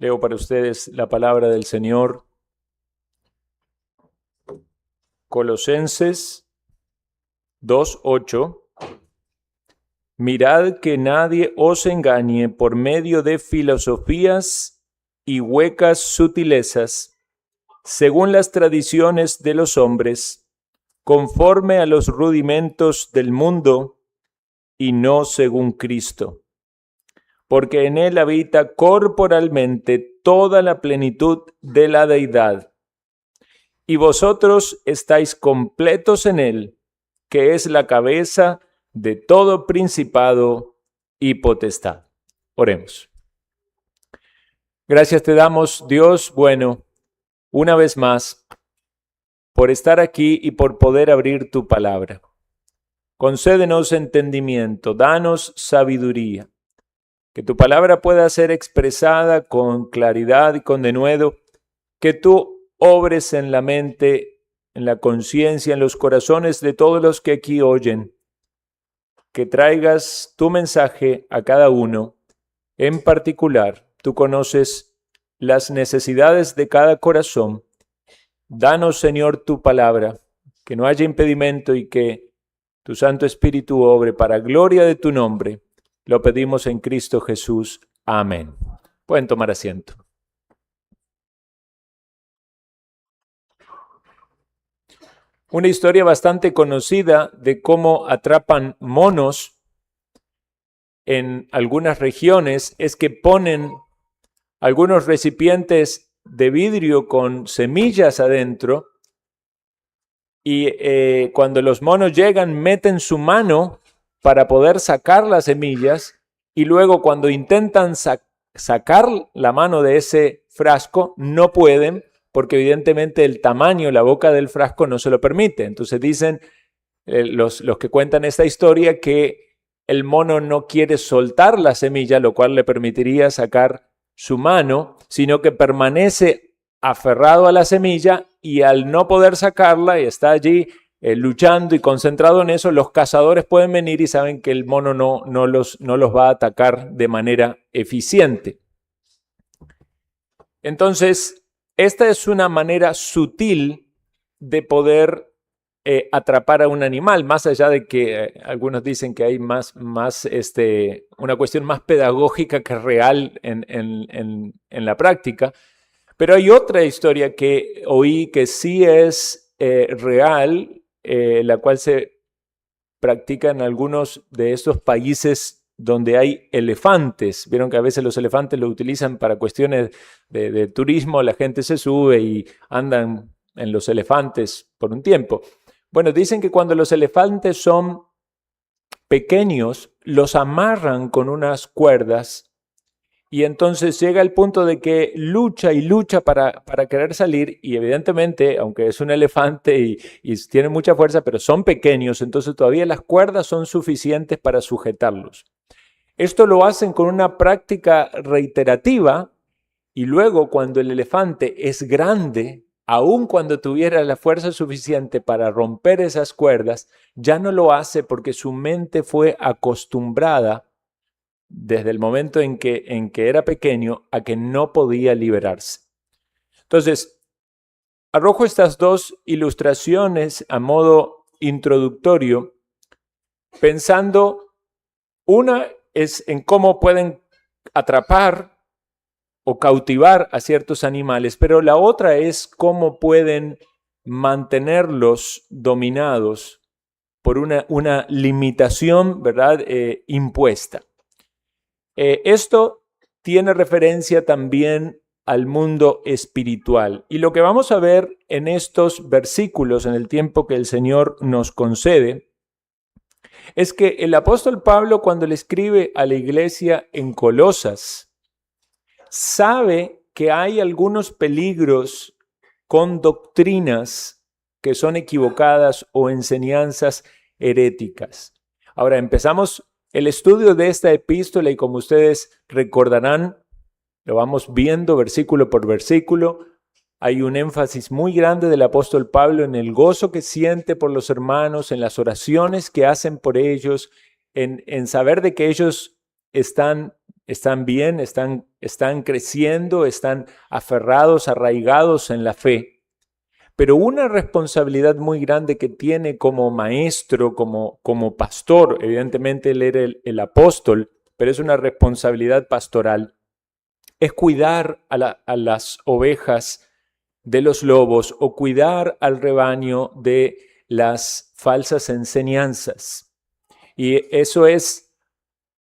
Leo para ustedes la palabra del Señor. Colosenses 2:8. Mirad que nadie os engañe por medio de filosofías y huecas sutilezas, según las tradiciones de los hombres, conforme a los rudimentos del mundo y no según Cristo. Porque en él habita corporalmente toda la plenitud de la deidad. Y vosotros estáis completos en él, que es la cabeza de todo principado y potestad. Oremos. Gracias te damos, Dios bueno, una vez más, por estar aquí y por poder abrir tu palabra. Concédenos entendimiento, danos sabiduría, que tu palabra pueda ser expresada con claridad y con denuedo, que tú obres en la mente, en la conciencia, en los corazones de todos los que aquí oyen, que traigas tu mensaje a cada uno. En particular, tú conoces las necesidades de cada corazón. Danos, Señor, tu palabra, que no haya impedimento y que tu Santo Espíritu obre para gloria de tu nombre. Lo pedimos en Cristo Jesús. Amén. Pueden tomar asiento. Una historia bastante conocida de cómo atrapan monos en algunas regiones es que ponen algunos recipientes de vidrio con semillas adentro y cuando los monos llegan meten su mano para poder sacar las semillas y luego cuando intentan sacar la mano de ese frasco no pueden porque evidentemente el tamaño, la boca del frasco no se lo permite. Entonces dicen los que cuentan esta historia que el mono no quiere soltar la semilla, lo cual le permitiría sacar su mano, sino que permanece aferrado a la semilla y al no poder sacarla y está allí luchando y concentrado en eso, los cazadores pueden venir y saben que el mono no los va a atacar de manera eficiente. Entonces, esta es una manera sutil de poder atrapar a un animal, más allá de que algunos dicen que hay una cuestión más pedagógica que real en la práctica. Pero hay otra historia que oí que sí es real, la cual se practica en algunos de estos países donde hay elefantes. Vieron que a veces los elefantes lo utilizan para cuestiones de turismo, la gente se sube y andan en los elefantes por un tiempo. Bueno, dicen que cuando los elefantes son pequeños, los amarran con unas cuerdas y entonces llega el punto de que lucha y lucha para querer salir y evidentemente, aunque es un elefante y tiene mucha fuerza, pero son pequeños, entonces todavía las cuerdas son suficientes para sujetarlos. Esto lo hacen con una práctica reiterativa y luego cuando el elefante es grande, aun cuando tuviera la fuerza suficiente para romper esas cuerdas, ya no lo hace porque su mente fue acostumbrada desde el momento en que era pequeño a que no podía liberarse. Entonces, arrojo estas dos ilustraciones a modo introductorio, pensando, una es en cómo pueden atrapar o cautivar a ciertos animales, pero la otra es cómo pueden mantenerlos dominados por una limitación, ¿verdad?, impuesta. Esto tiene referencia también al mundo espiritual. Y lo que vamos a ver en estos versículos, en el tiempo que el Señor nos concede, es que el apóstol Pablo, cuando le escribe a la iglesia en Colosas, sabe que hay algunos peligros con doctrinas que son equivocadas o enseñanzas heréticas. Ahora empezamos el estudio de esta epístola y como ustedes recordarán, lo vamos viendo versículo por versículo. Hay un énfasis muy grande del apóstol Pablo en el gozo que siente por los hermanos, en las oraciones que hacen por ellos, en saber de que ellos están están bien, están creciendo, están aferrados, arraigados en la fe. Pero una responsabilidad muy grande que tiene como maestro, como pastor, evidentemente él era el apóstol, pero es una responsabilidad pastoral, es cuidar a las ovejas de los lobos o cuidar al rebaño de las falsas enseñanzas. Y eso es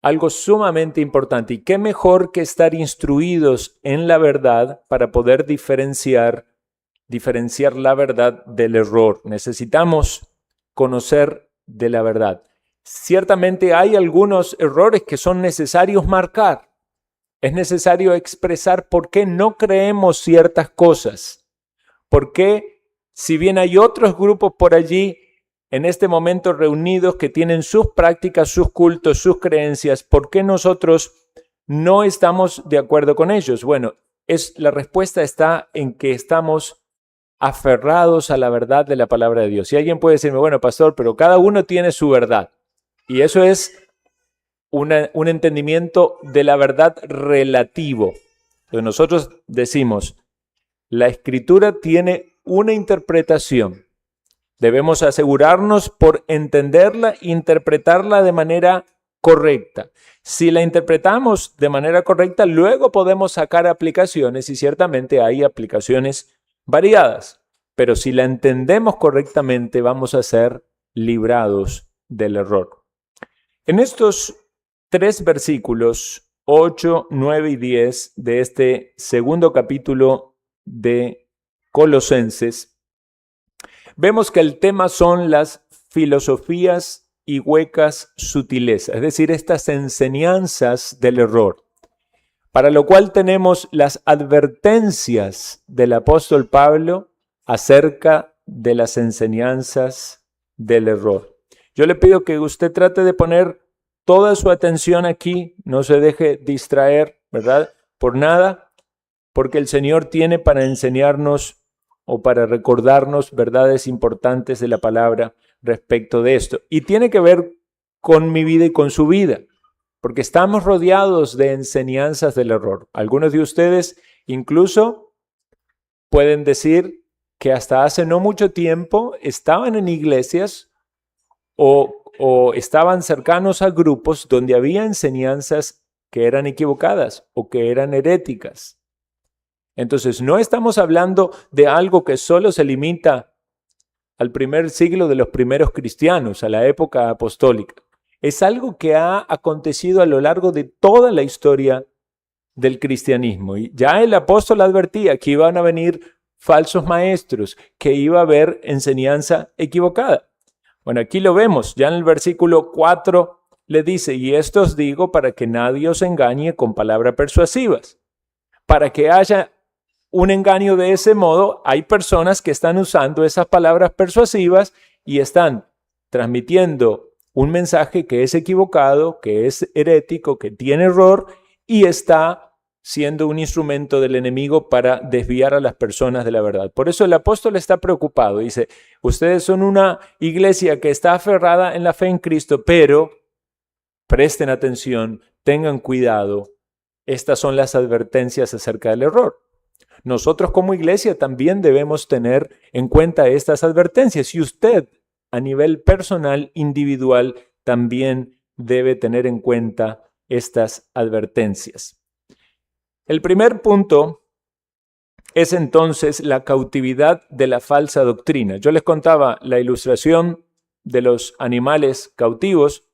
algo sumamente importante. Y qué mejor que estar instruidos en la verdad para poder diferenciar la verdad del error. Necesitamos conocer de la verdad. Ciertamente hay algunos errores que son necesarios marcar. Es necesario expresar por qué no creemos ciertas cosas. Por qué, si bien hay otros grupos por allí en este momento reunidos que tienen sus prácticas, sus cultos, sus creencias, ¿por qué nosotros no estamos de acuerdo con ellos? Bueno, la respuesta está en que estamos aferrados a la verdad de la palabra de Dios. Y alguien puede decirme, bueno, pastor, pero cada uno tiene su verdad. Y eso es un entendimiento de la verdad relativo. Entonces nosotros decimos, la Escritura tiene una interpretación. Debemos asegurarnos por entenderla e interpretarla de manera correcta. Si la interpretamos de manera correcta, luego podemos sacar aplicaciones y ciertamente hay aplicaciones variadas. Pero si la entendemos correctamente, vamos a ser librados del error. En estos 3 versículos, 8, 9 y 10 de este segundo capítulo de Colosenses, vemos que el tema son las filosofías y huecas sutilezas, es decir, estas enseñanzas del error, para lo cual tenemos las advertencias del apóstol Pablo acerca de las enseñanzas del error. Yo le pido que usted trate de poner toda su atención aquí, no se deje distraer, ¿verdad? Por nada, porque el Señor tiene para enseñarnos o para recordarnos verdades importantes de la palabra respecto de esto. Y tiene que ver con mi vida y con su vida, porque estamos rodeados de enseñanzas del error. Algunos de ustedes incluso pueden decir que hasta hace no mucho tiempo estaban en iglesias o estaban cercanos a grupos donde había enseñanzas que eran equivocadas o que eran heréticas. Entonces, no estamos hablando de algo que solo se limita al primer siglo de los primeros cristianos, a la época apostólica. Es algo que ha acontecido a lo largo de toda la historia del cristianismo. Y ya el apóstol advertía que iban a venir falsos maestros, que iba a haber enseñanza equivocada. Bueno, aquí lo vemos, ya en el versículo 4 le dice, y esto os digo para que nadie os engañe con palabras persuasivas. Para que haya un engaño de ese modo, hay personas que están usando esas palabras persuasivas y están transmitiendo un mensaje que es equivocado, que es herético, que tiene error y está siendo un instrumento del enemigo para desviar a las personas de la verdad. Por eso el apóstol está preocupado. Dice, ustedes son una iglesia que está aferrada en la fe en Cristo, pero presten atención, tengan cuidado. Estas son las advertencias acerca del error. Nosotros como iglesia también debemos tener en cuenta estas advertencias y usted a nivel personal, individual, también debe tener en cuenta estas advertencias. El primer punto es entonces la cautividad de la falsa doctrina. Yo les contaba la ilustración de los animales cautivos,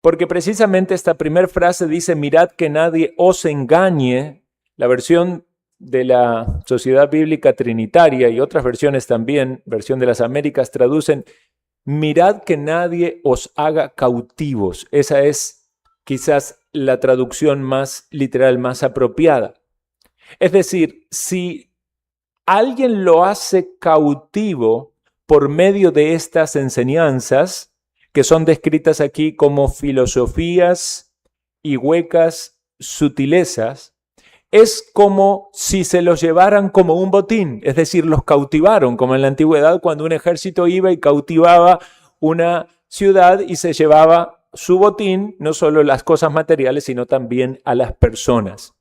porque precisamente esta primera frase dice, mirad que nadie os engañe. La versión de la Sociedad Bíblica Trinitaria y otras versiones también, versión de las Américas, traducen, mirad que nadie os haga cautivos. Esa es quizás la traducción más literal, más apropiada. Es decir, si alguien lo hace cautivo por medio de estas enseñanzas, que son descritas aquí como filosofías y huecas sutilezas, es como si se los llevaran como un botín, es decir, los cautivaron, como en la antigüedad cuando un ejército iba y cautivaba una ciudad y se llevaba su botín, no solo las cosas materiales, sino también a las personas.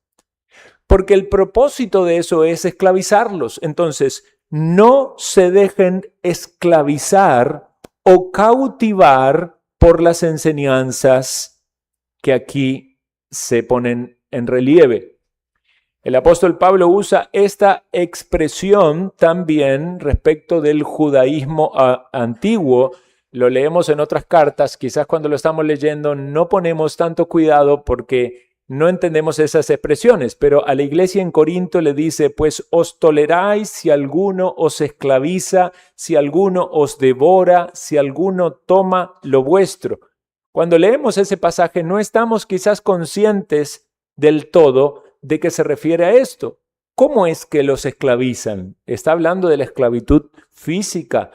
Porque el propósito de eso es esclavizarlos. Entonces, no se dejen esclavizar o cautivar por las enseñanzas que aquí se ponen en relieve. El apóstol Pablo usa esta expresión también respecto del judaísmo antiguo. Lo leemos en otras cartas, quizás cuando lo estamos leyendo no ponemos tanto cuidado porque no entendemos esas expresiones, pero a la iglesia en Corinto le dice, pues os toleráis si alguno os esclaviza, si alguno os devora, si alguno toma lo vuestro. Cuando leemos ese pasaje no estamos quizás conscientes del todo de que se refiere a esto. ¿Cómo es que los esclavizan? ¿Está hablando de la esclavitud física?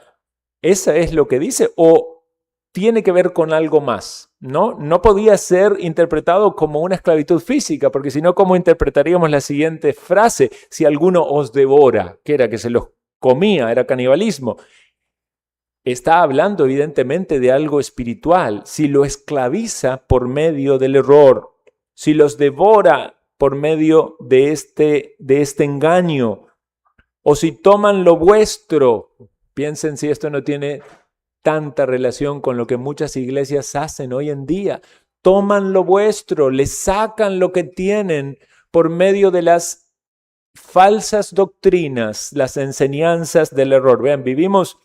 ¿Esa es lo que dice? ¿O tiene que ver con algo más? No podía ser interpretado como una esclavitud física, porque si no, ¿cómo interpretaríamos la siguiente frase? Si alguno os devora, que era que se los comía, era canibalismo. Está hablando evidentemente de algo espiritual. Si lo esclaviza por medio del error, si los devora por medio de este engaño, o si toman lo vuestro, piensen si esto no tiene tanta relación con lo que muchas iglesias hacen hoy en día. Toman lo vuestro, les sacan lo que tienen por medio de las falsas doctrinas, las enseñanzas del error. Vean, vivimos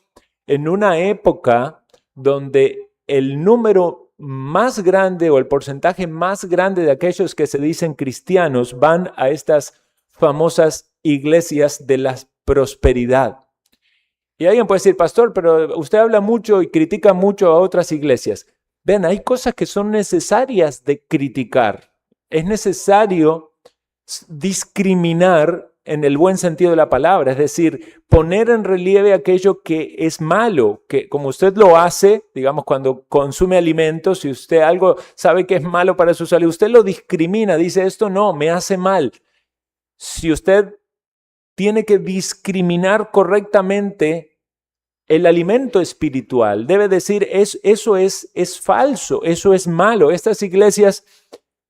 en una época donde el número más grande o el porcentaje más grande de aquellos que se dicen cristianos van a estas famosas iglesias de la prosperidad. Y alguien puede decir, pastor, pero usted habla mucho y critica mucho a otras iglesias. Ven, hay cosas que son necesarias de criticar. Es necesario discriminar en el buen sentido de la palabra, es decir, poner en relieve aquello que es malo, que como usted lo hace, digamos, cuando consume alimentos, si usted algo sabe que es malo para su salud, usted lo discrimina, dice esto no, me hace mal. Si usted tiene que discriminar correctamente el alimento espiritual, debe decir eso es falso, eso es malo. Estas iglesias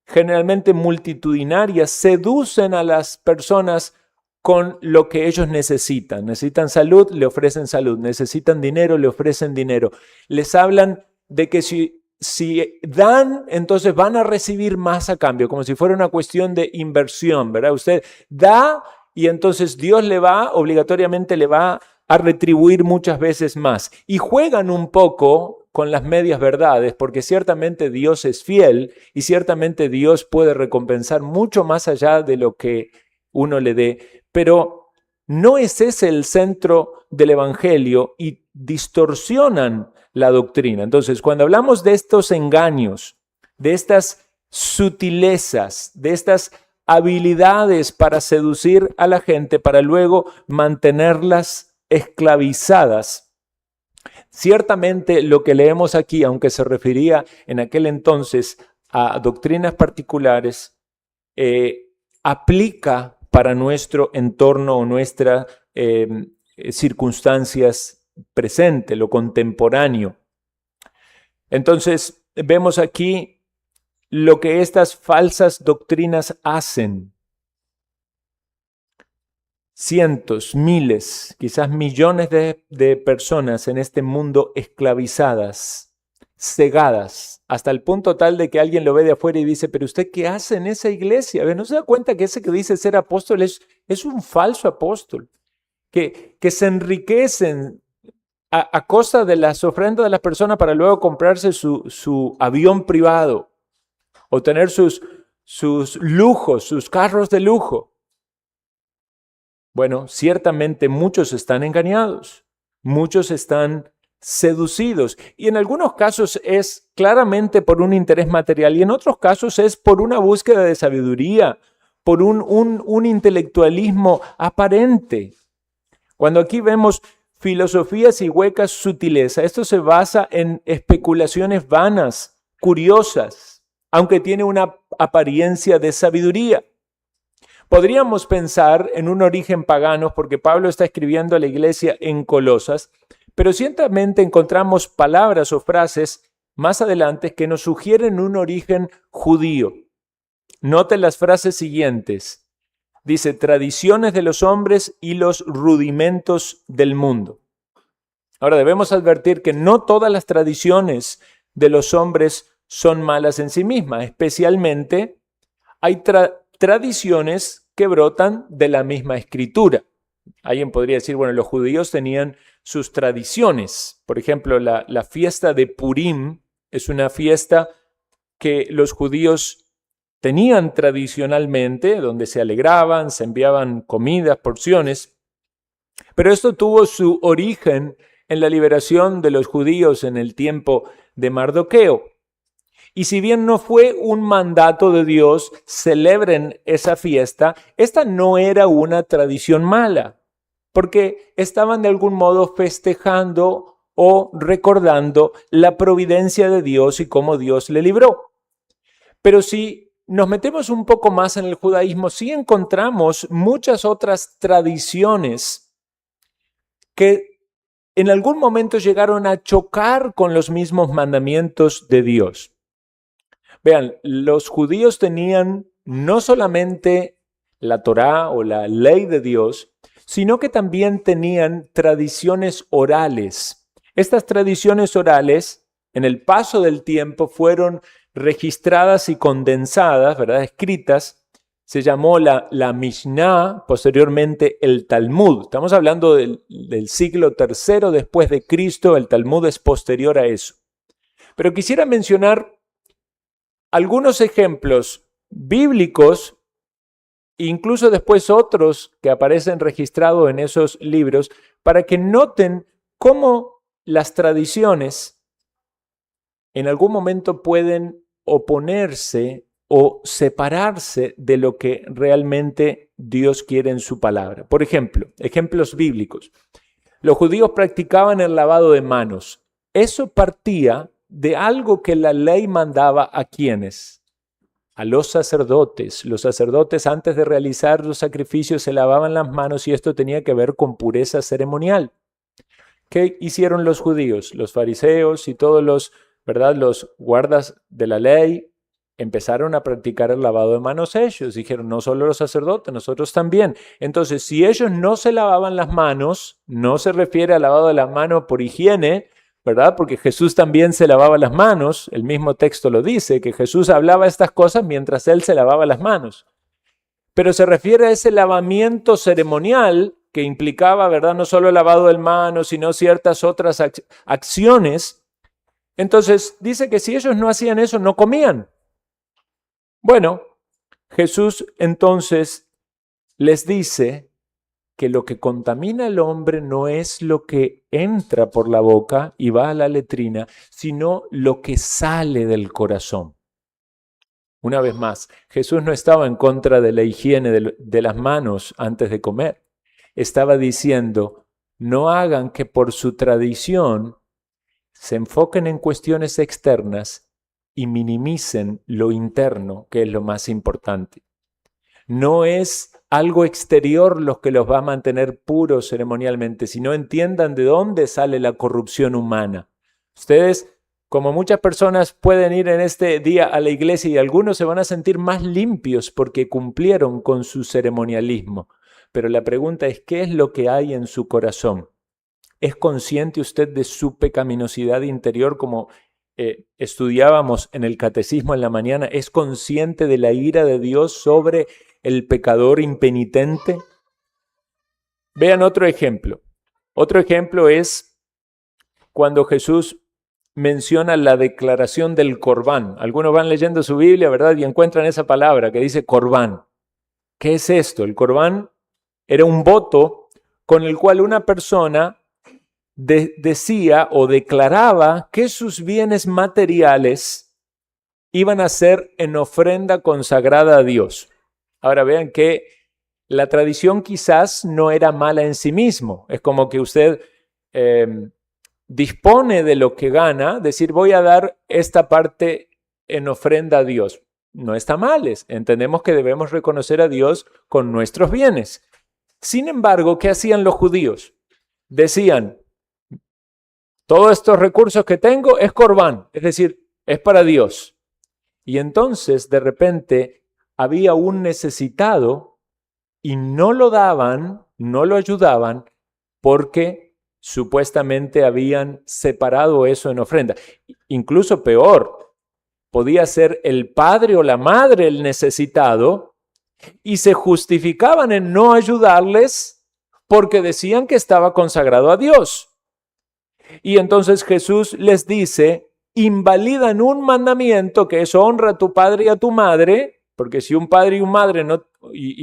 generalmente multitudinarias seducen a las personas con lo que ellos necesitan. Necesitan salud, le ofrecen salud. Necesitan dinero, le ofrecen dinero. Les hablan de que si dan, entonces van a recibir más a cambio, como si fuera una cuestión de inversión, ¿verdad? Usted da y entonces Dios obligatoriamente le va a retribuir muchas veces más. Y juegan un poco con las medias verdades, porque ciertamente Dios es fiel y ciertamente Dios puede recompensar mucho más allá de lo que uno le dé, pero no es ese el centro del evangelio y distorsionan la doctrina. Entonces, cuando hablamos de estos engaños, de estas sutilezas, de estas habilidades para seducir a la gente, para luego mantenerlas esclavizadas, ciertamente lo que leemos aquí, aunque se refería en aquel entonces a doctrinas particulares, aplica para nuestro entorno o nuestras circunstancias presentes, lo contemporáneo. Entonces, vemos aquí lo que estas falsas doctrinas hacen. Cientos, miles, quizás millones de personas en este mundo esclavizadas, cegadas, hasta el punto tal de que alguien lo ve de afuera y dice, pero ¿usted qué hace en esa iglesia? ¿No se da cuenta que ese que dice ser apóstol es un falso apóstol? Que se enriquecen a costa de las ofrendas de las personas para luego comprarse su avión privado o tener sus lujos, sus carros de lujo. Bueno, ciertamente muchos están engañados, muchos están seducidos y en algunos casos es claramente por un interés material y en otros casos es por una búsqueda de sabiduría, por un intelectualismo aparente. Cuando aquí vemos filosofías y huecas sutileza, esto se basa en especulaciones vanas, curiosas, aunque tiene una apariencia de sabiduría. Podríamos pensar en un origen pagano, porque Pablo está escribiendo a la iglesia en Colosas, pero ciertamente encontramos palabras o frases más adelante que nos sugieren un origen judío. Noten las frases siguientes. Dice, tradiciones de los hombres y los rudimentos del mundo. Ahora debemos advertir que no todas las tradiciones de los hombres son malas en sí mismas. Especialmente hay tradiciones que brotan de la misma escritura. Alguien podría decir, bueno, los judíos tenían sus tradiciones. Por ejemplo, la fiesta de Purim es una fiesta que los judíos tenían tradicionalmente, donde se alegraban, se enviaban comidas, porciones. Pero esto tuvo su origen en la liberación de los judíos en el tiempo de Mardoqueo. Y si bien no fue un mandato de Dios, celebren esa fiesta, esta no era una tradición mala, porque estaban de algún modo festejando o recordando la providencia de Dios y cómo Dios le libró. Pero si nos metemos un poco más en el judaísmo, sí encontramos muchas otras tradiciones que en algún momento llegaron a chocar con los mismos mandamientos de Dios. Vean, los judíos tenían no solamente la Torá o la ley de Dios, sino que también tenían tradiciones orales. Estas tradiciones orales, en el paso del tiempo, fueron registradas y condensadas, ¿verdad? Escritas. Se llamó la Mishnah, posteriormente el Talmud. Estamos hablando del siglo III después de Cristo, el Talmud es posterior a eso. Pero quisiera mencionar algunos ejemplos bíblicos, incluso después otros que aparecen registrados en esos libros, para que noten cómo las tradiciones en algún momento pueden oponerse o separarse de lo que realmente Dios quiere en su palabra. Por ejemplo, ejemplos bíblicos. Los judíos practicaban el lavado de manos. Eso partía de algo que la ley mandaba a quienes, a los sacerdotes. Los sacerdotes antes de realizar los sacrificios se lavaban las manos y esto tenía que ver con pureza ceremonial. ¿Qué hicieron los judíos? Los fariseos y todos los guardas de la ley empezaron a practicar el lavado de manos ellos. Dijeron, no solo los sacerdotes, nosotros también. Entonces, si ellos no se lavaban las manos, no se refiere al lavado de las manos por higiene, ¿verdad? Porque Jesús también se lavaba las manos. El mismo texto lo dice, que Jesús hablaba estas cosas mientras él se lavaba las manos. Pero se refiere a ese lavamiento ceremonial que implicaba, ¿verdad? No solo el lavado de manos, sino ciertas otras acciones. Entonces, dice que si ellos no hacían eso, no comían. Bueno, Jesús entonces les dice que lo que contamina al hombre no es lo que entra por la boca y va a la letrina, sino lo que sale del corazón. Una vez más, Jesús no estaba en contra de la higiene de las manos antes de comer. Estaba diciendo, no hagan que por su tradición se enfoquen en cuestiones externas y minimicen lo interno, que es lo más importante. No es algo exterior lo que los va a mantener puros ceremonialmente, sino entiendan de dónde sale la corrupción humana. Ustedes, como muchas personas, pueden ir en este día a la iglesia y algunos se van a sentir más limpios porque cumplieron con su ceremonialismo. Pero la pregunta es, ¿qué es lo que hay en su corazón? ¿Es consciente usted de su pecaminosidad interior como estudiábamos en el catecismo en la mañana? ¿Es consciente de la ira de Dios sobre el pecador impenitente? Vean otro ejemplo. Otro ejemplo es cuando Jesús menciona la declaración del corbán. Algunos van leyendo su Biblia, ¿verdad? Y encuentran esa palabra que dice corbán. ¿Qué es esto? El corbán era un voto con el cual una persona decía o declaraba que sus bienes materiales iban a ser en ofrenda consagrada a Dios. Ahora vean que la tradición quizás no era mala en sí mismo. Es como que usted dispone de lo que gana, decir voy a dar esta parte en ofrenda a Dios. No está mal, entendemos que debemos reconocer a Dios con nuestros bienes. Sin embargo, ¿qué hacían los judíos? Decían, Todos estos recursos que tengo es corbán, es decir, es para Dios. Y entonces de repente había un necesitado y no lo daban, no lo ayudaban porque supuestamente habían separado eso en ofrenda. Incluso peor, podía ser el padre o la madre el necesitado y se justificaban en no ayudarles porque decían que estaba consagrado a Dios. Y entonces Jesús les dice, invalidan un mandamiento que es honra a tu padre y a tu madre, porque si un padre y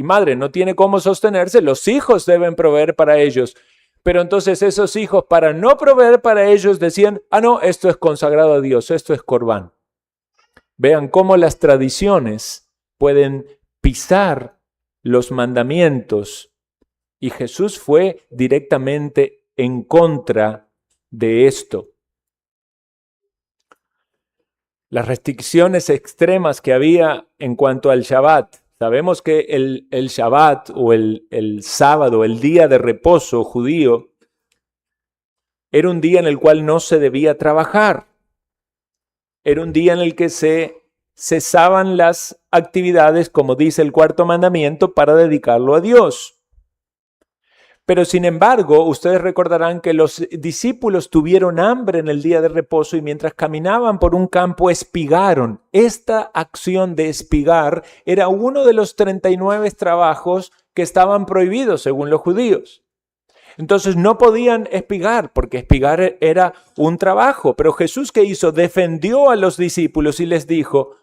madre no tiene cómo sostenerse, los hijos deben proveer para ellos. Pero entonces esos hijos, para no proveer para ellos, decían, no, esto es consagrado a Dios, esto es corbán. Vean cómo las tradiciones pueden pisar los mandamientos y Jesús fue directamente en contra de esto. Las restricciones extremas que había en cuanto al Shabbat. Sabemos que el Shabbat o el sábado, el día de reposo judío, era un día en el cual no se debía trabajar. Era un día en el que se cesaban las actividades, como dice el cuarto mandamiento, para dedicarlo a Dios. Pero sin embargo, ustedes recordarán que los discípulos tuvieron hambre en el día de reposo y mientras caminaban por un campo espigaron. Esta acción de espigar era uno de los 39 trabajos que estaban prohibidos según los judíos. Entonces no podían espigar porque espigar era un trabajo. Pero Jesús, ¿qué hizo? Defendió a los discípulos y les dijo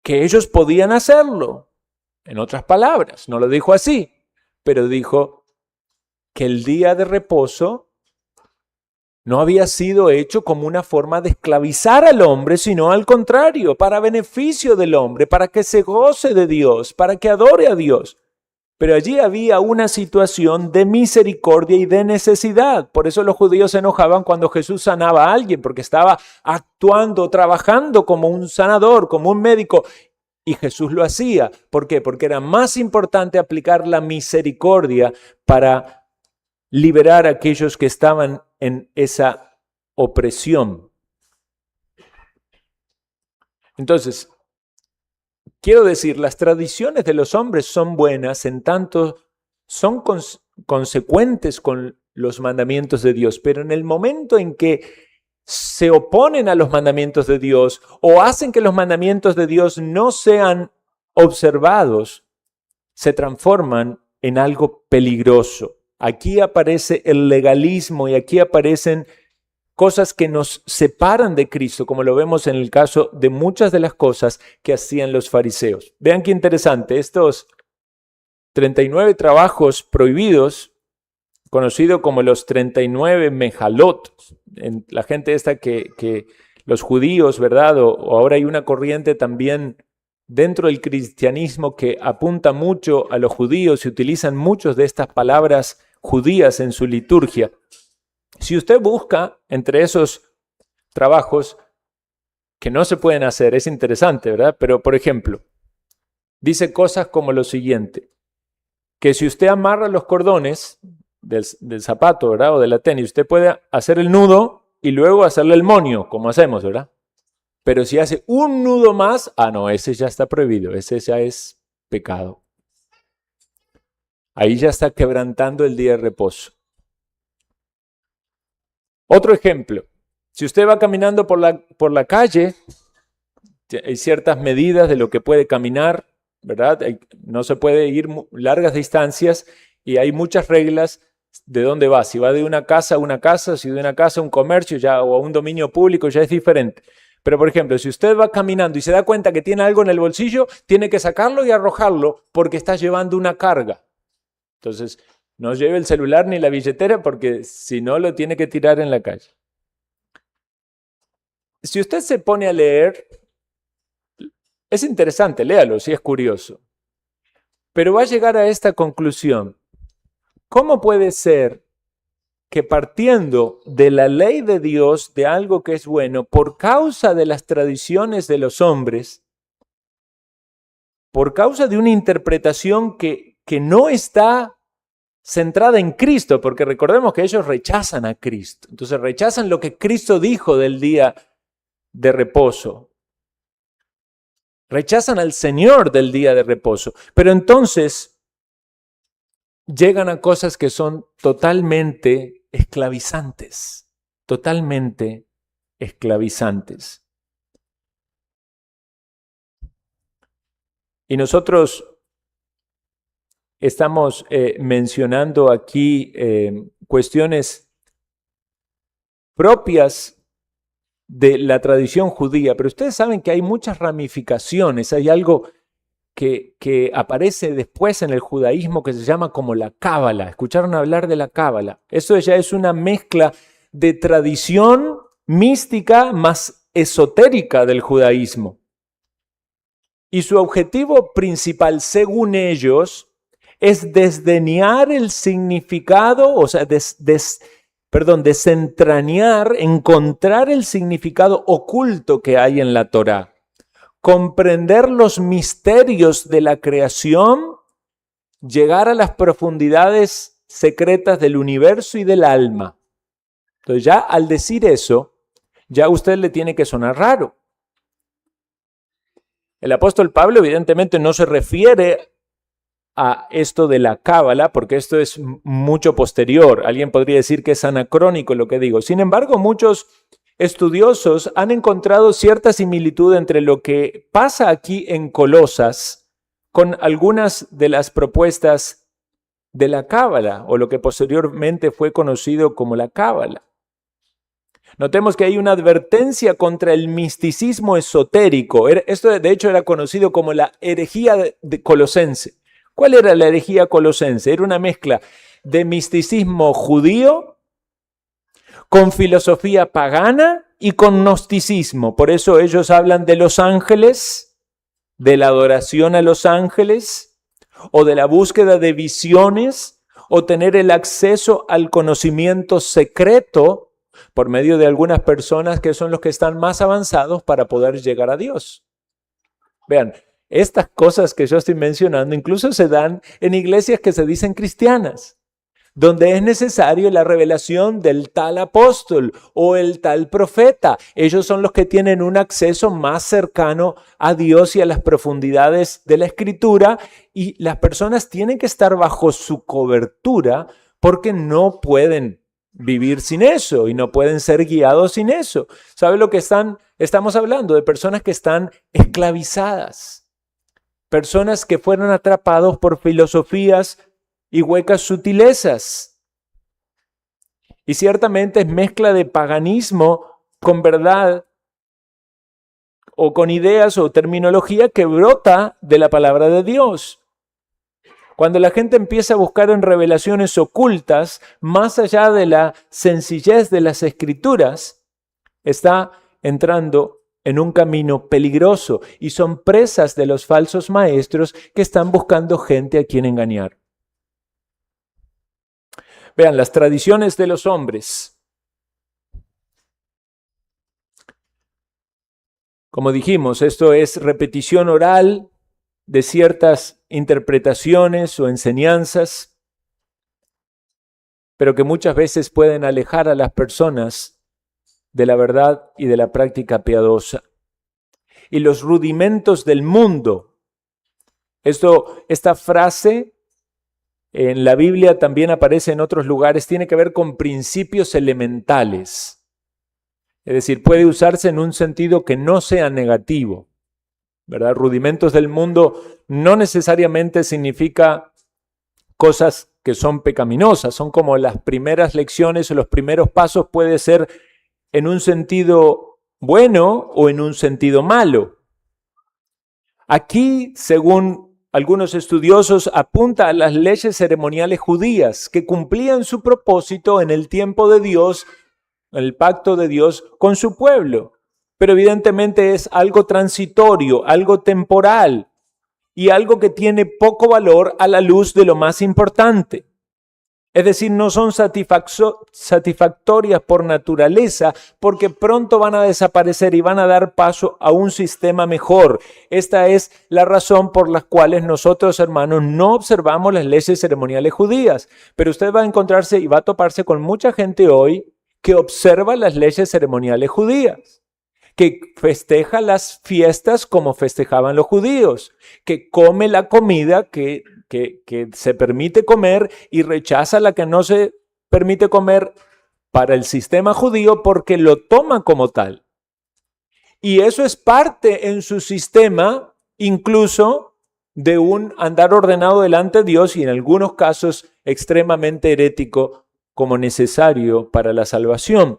que ellos podían hacerlo. En otras palabras, no lo dijo así, pero dijo que el día de reposo no había sido hecho como una forma de esclavizar al hombre, sino al contrario, para beneficio del hombre, para que se goce de Dios, para que adore a Dios. Pero allí había una situación de misericordia y de necesidad. Por eso los judíos se enojaban cuando Jesús sanaba a alguien, porque estaba actuando, trabajando como un sanador, como un médico. Y Jesús lo hacía. ¿Por qué? Porque era más importante aplicar la misericordia para liberar a aquellos que estaban en esa opresión. Entonces, quiero decir, las tradiciones de los hombres son buenas en tanto son consecuentes con los mandamientos de Dios, pero en el momento en que se oponen a los mandamientos de Dios o hacen que los mandamientos de Dios no sean observados, se transforman en algo peligroso. Aquí aparece el legalismo y aquí aparecen cosas que nos separan de Cristo, como lo vemos en el caso de muchas de las cosas que hacían los fariseos. Vean qué interesante, estos 39 trabajos prohibidos, conocido como los 39 mejalot, la gente esta que los judíos, ¿verdad? O ahora hay una corriente también dentro del cristianismo que apunta mucho a los judíos y utilizan muchas de estas palabras judías en su liturgia. Si usted busca entre esos trabajos que no se pueden hacer, es interesante, ¿verdad? Pero, por ejemplo, dice cosas como lo siguiente, que si usted amarra los cordones del zapato, ¿verdad? O de la tenis, usted puede hacer el nudo y luego hacerle el moño, como hacemos, ¿verdad? Pero si hace un nudo más, no, ese ya está prohibido, ese ya es pecado. Ahí ya está quebrantando el día de reposo. Otro ejemplo, si usted va caminando por la calle, hay ciertas medidas de lo que puede caminar, ¿verdad? No se puede ir largas distancias y hay muchas reglas de dónde va. Si va de una casa a una casa, si de una casa a un comercio ya, o a un dominio público, ya es diferente. Pero, por ejemplo, si usted va caminando y se da cuenta que tiene algo en el bolsillo, tiene que sacarlo y arrojarlo porque está llevando una carga. Entonces, no lleve el celular ni la billetera porque si no lo tiene que tirar en la calle. Si usted se pone a leer, es interesante, léalo si es curioso. Pero va a llegar a esta conclusión. ¿Cómo puede ser que partiendo de la ley de Dios, de algo que es bueno, por causa de las tradiciones de los hombres, por causa de una interpretación que no está centrada en Cristo, porque recordemos que ellos rechazan a Cristo. Entonces rechazan lo que Cristo dijo del día de reposo. Rechazan al Señor del día de reposo. Pero entonces llegan a cosas que son totalmente esclavizantes. Totalmente esclavizantes. Y nosotros estamos mencionando aquí cuestiones propias de la tradición judía, pero ustedes saben que hay muchas ramificaciones, hay algo que aparece después en el judaísmo que se llama como la cábala. ¿Escucharon hablar de la cábala? Eso ya es una mezcla de tradición mística más esotérica del judaísmo. Y su objetivo principal, según ellos, es desdeñar el significado, o sea, desentrañar, encontrar el significado oculto que hay en la Torá, comprender los misterios de la creación, llegar a las profundidades secretas del universo y del alma. Entonces ya al decir eso, ya a usted le tiene que sonar raro. El apóstol Pablo evidentemente no se refiere a esto de la cábala, porque esto es mucho posterior. Alguien podría decir que es anacrónico lo que digo. Sin embargo, muchos estudiosos han encontrado cierta similitud entre lo que pasa aquí en Colosas con algunas de las propuestas de la cábala, o lo que posteriormente fue conocido como la cábala. Notemos que hay una advertencia contra el misticismo esotérico. Esto de hecho era conocido como la herejía de colosense. ¿Cuál era la herejía colosense? Era una mezcla de misticismo judío con filosofía pagana y con gnosticismo. Por eso ellos hablan de los ángeles, de la adoración a los ángeles, o de la búsqueda de visiones, o tener el acceso al conocimiento secreto por medio de algunas personas que son los que están más avanzados para poder llegar a Dios. Vean, estas cosas que yo estoy mencionando incluso se dan en iglesias que se dicen cristianas, donde es necesario la revelación del tal apóstol o el tal profeta. Ellos son los que tienen un acceso más cercano a Dios y a las profundidades de la Escritura, y las personas tienen que estar bajo su cobertura porque no pueden vivir sin eso y no pueden ser guiados sin eso. ¿Sabe lo que estamos hablando? De personas que están esclavizadas, personas que fueron atrapados por filosofías y huecas sutilezas. Y ciertamente es mezcla de paganismo con verdad o con ideas o terminología que brota de la palabra de Dios. Cuando la gente empieza a buscar en revelaciones ocultas, más allá de la sencillez de las escrituras, está entrando en un camino peligroso y son presas de los falsos maestros que están buscando gente a quien engañar. Vean, las tradiciones de los hombres. Como dijimos, esto es repetición oral de ciertas interpretaciones o enseñanzas, pero que muchas veces pueden alejar a las personas de la verdad y de la práctica piadosa. Y los rudimentos del mundo. Esta frase en la Biblia también aparece en otros lugares, tiene que ver con principios elementales. Es decir, puede usarse en un sentido que no sea negativo, ¿verdad? Rudimentos del mundo no necesariamente significa cosas que son pecaminosas, son como las primeras lecciones o los primeros pasos, puede ser en un sentido bueno o en un sentido malo. Aquí, según algunos estudiosos, apunta a las leyes ceremoniales judías que cumplían su propósito en el tiempo de Dios, el pacto de Dios con su pueblo. Pero evidentemente es algo transitorio, algo temporal y algo que tiene poco valor a la luz de lo más importante. Es decir, no son satisfactorias por naturaleza, porque pronto van a desaparecer y van a dar paso a un sistema mejor. Esta es la razón por la cual nosotros, hermanos, no observamos las leyes ceremoniales judías. Pero usted va a encontrarse y va a toparse con mucha gente hoy que observa las leyes ceremoniales judías, que festeja las fiestas como festejaban los judíos, que come la comida que se permite comer y rechaza la que no se permite comer para el sistema judío porque lo toma como tal. Y eso es parte en su sistema, incluso de un andar ordenado delante de Dios y en algunos casos extremadamente herético como necesario para la salvación.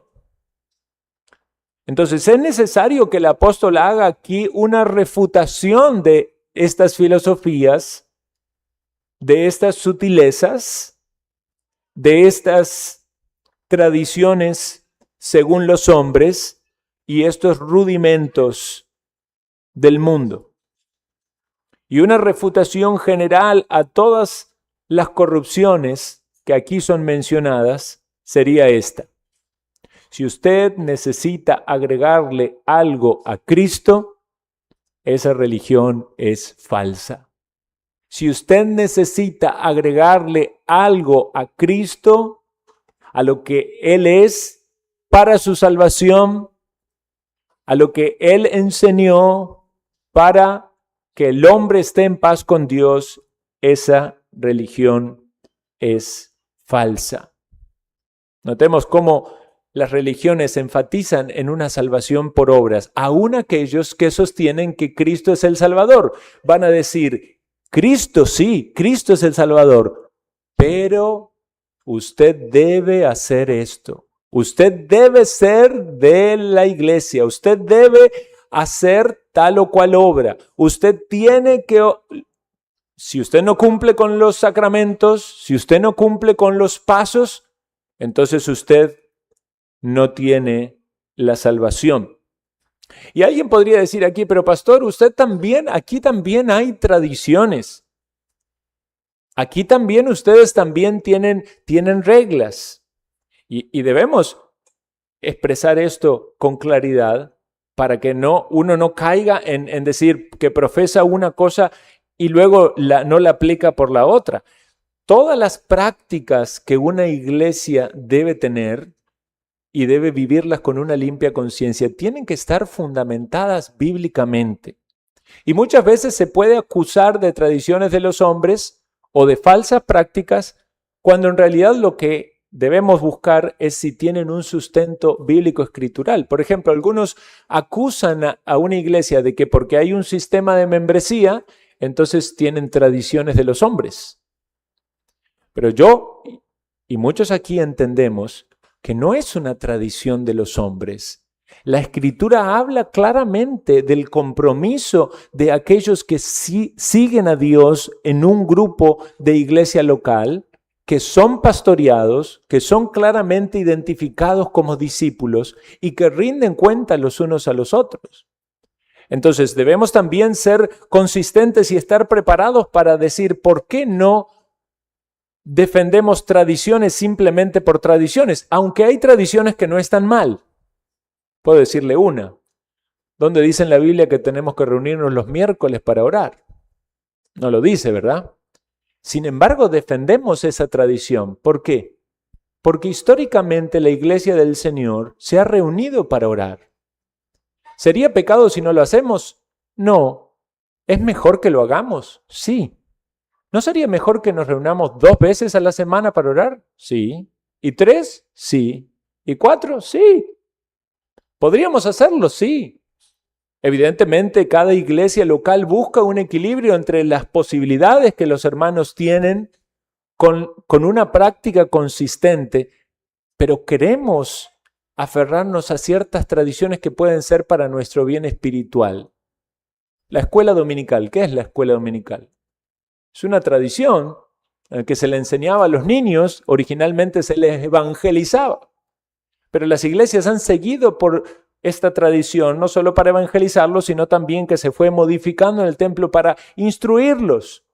Entonces es necesario que el apóstol haga aquí una refutación de estas filosofías, de estas sutilezas, de estas tradiciones según los hombres y estos rudimentos del mundo. Y una refutación general a todas las corrupciones que aquí son mencionadas sería esta. Si usted necesita agregarle algo a Cristo, esa religión es falsa. Si usted necesita agregarle algo a Cristo, a lo que Él es para su salvación, a lo que Él enseñó para que el hombre esté en paz con Dios, esa religión es falsa. Notemos cómo las religiones enfatizan en una salvación por obras. Aún aquellos que sostienen que Cristo es el Salvador van a decir, Cristo sí, Cristo es el Salvador, pero usted debe hacer esto. Usted debe ser de la iglesia, usted debe hacer tal o cual obra. Usted tiene que, si usted no cumple con los sacramentos, si usted no cumple con los pasos, entonces usted no tiene la salvación. Y alguien podría decir aquí, pero pastor, aquí también hay tradiciones. Aquí también ustedes también tienen reglas. Y debemos expresar esto con claridad para que uno no caiga en decir que profesa una cosa y luego no la aplica por la otra. Todas las prácticas que una iglesia debe tener y debe vivirlas con una limpia conciencia, tienen que estar fundamentadas bíblicamente. Y muchas veces se puede acusar de tradiciones de los hombres o de falsas prácticas, cuando en realidad lo que debemos buscar es si tienen un sustento bíblico escritural. Por ejemplo, algunos acusan a una iglesia de que porque hay un sistema de membresía, entonces tienen tradiciones de los hombres. Pero yo y muchos aquí entendemos que no es una tradición de los hombres. La Escritura habla claramente del compromiso de aquellos que siguen a Dios en un grupo de iglesia local, que son pastoreados, que son claramente identificados como discípulos y que rinden cuenta los unos a los otros. Entonces debemos también ser consistentes y estar preparados para decir, ¿por qué no defendemos tradiciones simplemente por tradiciones? Aunque hay tradiciones que no están mal. Puedo decirle una. ¿Dónde dice en la Biblia que tenemos que reunirnos los miércoles para orar? No lo dice, ¿verdad? Sin embargo, defendemos esa tradición. ¿Por qué? Porque históricamente la iglesia del Señor se ha reunido para orar. ¿Sería pecado si no lo hacemos? No. ¿Es mejor que lo hagamos? Sí. ¿No sería mejor que nos reunamos 2 veces a la semana para orar? Sí. ¿Y 3? Sí. ¿Y 4? Sí. ¿Podríamos hacerlo? Sí. Evidentemente, cada iglesia local busca un equilibrio entre las posibilidades que los hermanos tienen con una práctica consistente, pero queremos aferrarnos a ciertas tradiciones que pueden ser para nuestro bien espiritual. La escuela dominical. ¿Qué es la escuela dominical? Es una tradición en la que se le enseñaba a los niños, originalmente se les evangelizaba. Pero las iglesias han seguido por esta tradición, no solo para evangelizarlos, sino también que se fue modificando en el templo para instruirlos.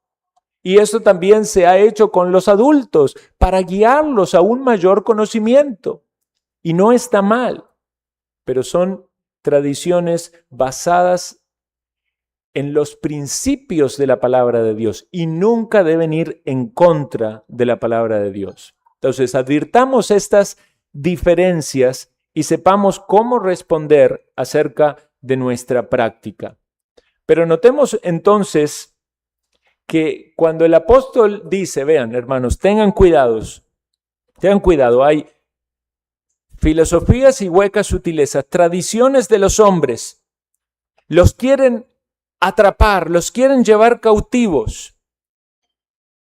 Y esto también se ha hecho con los adultos para guiarlos a un mayor conocimiento. Y no está mal, pero son tradiciones basadas en los principios de la palabra de Dios y nunca deben ir en contra de la palabra de Dios. Entonces, advirtamos estas diferencias y sepamos cómo responder acerca de nuestra práctica. Pero notemos entonces que cuando el apóstol dice, vean, hermanos, tengan cuidado, hay filosofías y huecas sutilezas, tradiciones de los hombres, los quieren atrapar, los quieren llevar cautivos.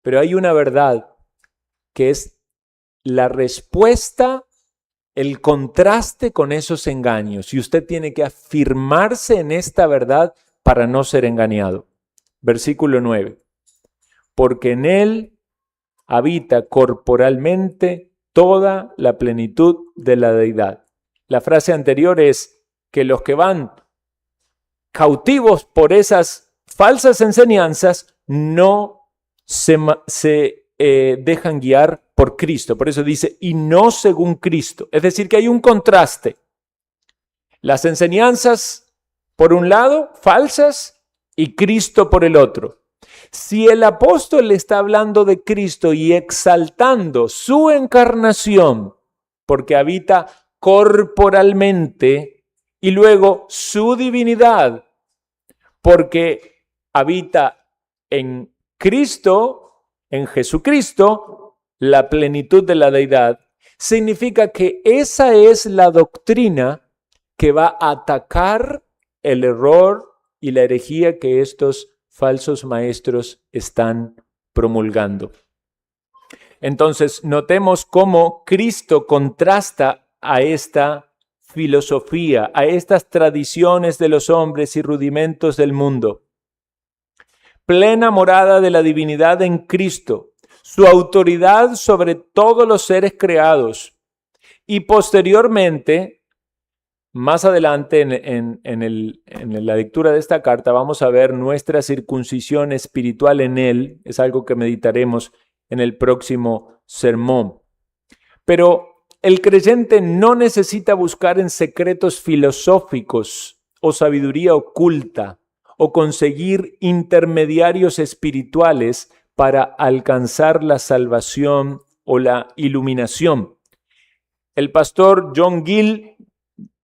Pero hay una verdad que es la respuesta, el contraste con esos engaños. Y usted tiene que afirmarse en esta verdad para no ser engañado. Versículo 9. Porque en él habita corporalmente toda la plenitud de la deidad. La frase anterior es que los que van cautivos por esas falsas enseñanzas no se dejan guiar por Cristo. Por eso dice, y no según Cristo. Es decir, que hay un contraste. Las enseñanzas, por un lado, falsas, y Cristo por el otro. Si el apóstol está hablando de Cristo y exaltando su encarnación, porque habita corporalmente, y luego su divinidad, porque habita en Cristo, en Jesucristo, la plenitud de la deidad, significa que esa es la doctrina que va a atacar el error y la herejía que estos falsos maestros están promulgando. Entonces, notemos cómo Cristo contrasta a esta filosofía, a estas tradiciones de los hombres y rudimentos del mundo. Plena morada de la divinidad en Cristo, su autoridad sobre todos los seres creados. Y posteriormente, más adelante en la lectura de esta carta vamos a ver nuestra circuncisión espiritual en él. Es algo que meditaremos en el próximo sermón. Pero el creyente no necesita buscar en secretos filosóficos o sabiduría oculta o conseguir intermediarios espirituales para alcanzar la salvación o la iluminación. El pastor John Gill